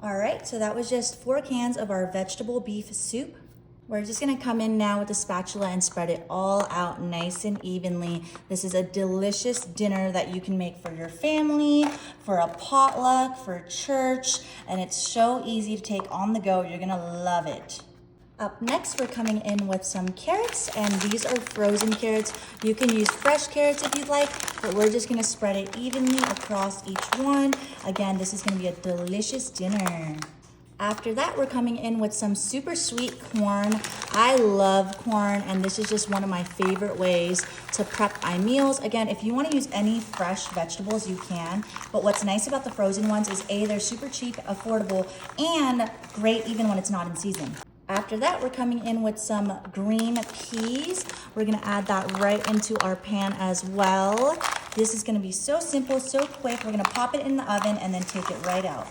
All right, so that was just 4 cans of our vegetable beef soup. We're just gonna come in now with a spatula and spread it all out nice and evenly. This is a delicious dinner that you can make for your family, for a potluck, for church, and it's so easy to take on the go. You're gonna love it. Up next, we're coming in with some carrots, and these are frozen carrots. You can use fresh carrots if you'd like, but we're just gonna spread it evenly across each one. Again, this is gonna be a delicious dinner. After that, we're coming in with some super sweet corn. I love corn, and this is just one of my favorite ways to prep my meals. Again, if you wanna use any fresh vegetables, you can, but what's nice about the frozen ones is A, they're super cheap, affordable, and great even when it's not in season. After that, we're coming in with some green peas. We're gonna add that right into our pan as well. This is gonna be so simple, so quick. We're gonna pop it in the oven and then take it right out.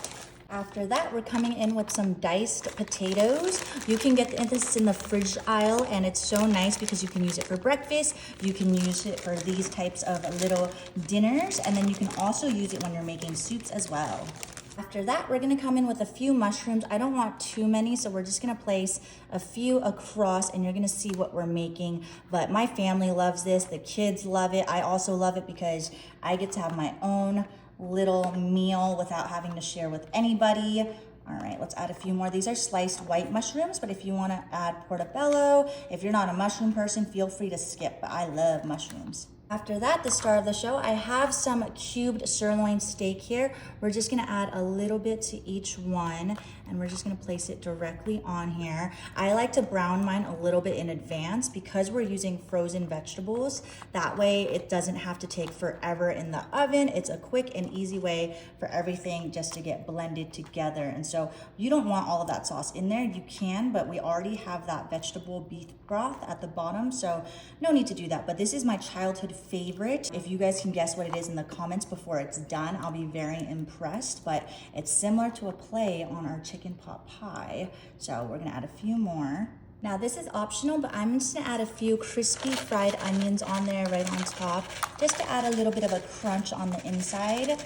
After that, we're coming in with some diced potatoes. You can get this in the fridge aisle, and it's so nice because you can use it for breakfast. You can use it for these types of little dinners, and then you can also use it when you're making soups as well. After that, we're gonna come in with a few mushrooms. I don't want too many, so we're just gonna place a few across, and you're gonna see what we're making. But my family loves this, the kids love it. I also love it because I get to have my own little meal without having to share with anybody. All right, let's add a few more. These are sliced white mushrooms, but if you wanna add portobello, if you're not a mushroom person, feel free to skip, but I love mushrooms. After that, the star of the show, I have some cubed sirloin steak here. We're just gonna add a little bit to each one, and we're just gonna place it directly on here. I like to brown mine a little bit in advance because we're using frozen vegetables. That way it doesn't have to take forever in the oven. It's a quick and easy way for everything just to get blended together. And so you don't want all of that sauce in there. You can, but we already have that vegetable beef broth at the bottom, so no need to do that. But this is my childhood favorite. If you guys can guess what it is in the comments before it's done, I'll be very impressed. But it's similar to a play on our chicken pot pie. So we're gonna add a few more. Now this is optional, but I'm just gonna add a few crispy fried onions on there right on top, just to add a little bit of a crunch on the inside.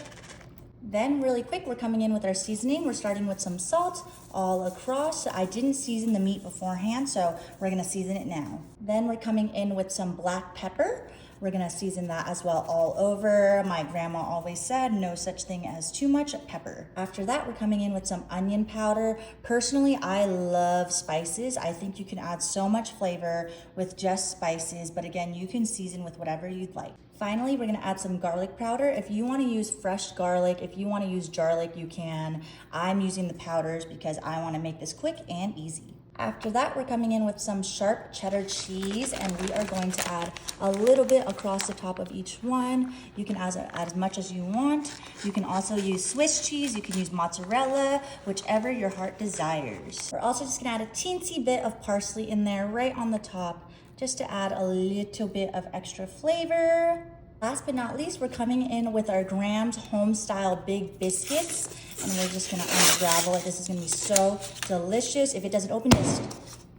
Then really quick, we're coming in with our seasoning. We're starting with some salt all across. I didn't season the meat beforehand, so we're gonna season it now. Then we're coming in with some black pepper. We're gonna season that as well all over. My grandma always said no such thing as too much pepper. After that, we're coming in with some onion powder. Personally, I love spices. I think you can add so much flavor with just spices, but again, you can season with whatever you'd like. Finally, we're gonna add some garlic powder. If you wanna use fresh garlic, if you wanna use garlic, you can. I'm using the powders because I wanna make this quick and easy. After that, we're coming in with some sharp cheddar cheese, and we are going to add a little bit across the top of each one. You can add as much as you want. You can also use Swiss cheese, you can use mozzarella, whichever your heart desires. We're also just gonna add a teensy bit of parsley in there right on the top, just to add a little bit of extra flavor. Last but not least, we're coming in with our Graham's home style big biscuits, and we're just gonna unravel it. This is gonna be so delicious. If it doesn't open, just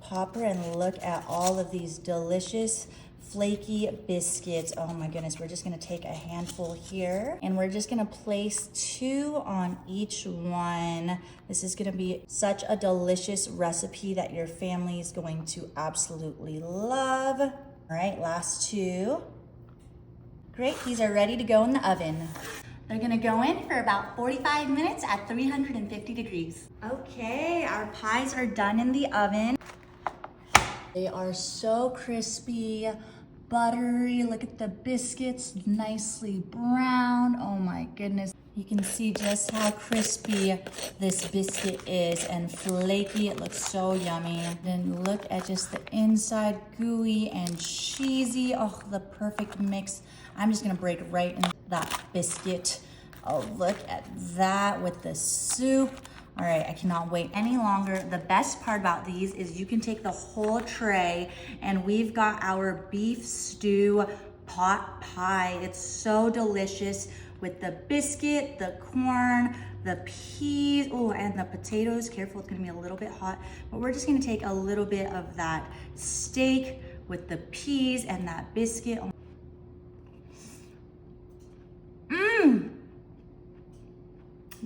pop her and look at all of these delicious flaky biscuits. Oh my goodness, we're just gonna take a handful here, and we're just gonna place 2 on each one. This is gonna be such a delicious recipe that your family is going to absolutely love. All right, last 2. Great, these are ready to go in the oven. They're gonna go in for about 45 minutes at 350 degrees. Okay, our pies are done in the oven. They are so crispy, buttery. Look at the biscuits, nicely brown. Oh my goodness. You can see just how crispy this biscuit is and flaky. It looks so yummy. Then look at just the inside, gooey and cheesy. Oh, the perfect mix. I'm just gonna break right into that biscuit. Oh, look at that with the soup. All right, I cannot wait any longer. The best part about these is you can take the whole tray, and we've got our beef stew pot pie. It's so delicious with the biscuit, the corn, the peas, oh, and the potatoes. Careful, it's gonna be a little bit hot, but we're just gonna take a little bit of that steak with the peas and that biscuit.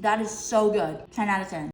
That is so good. 10 out of 10.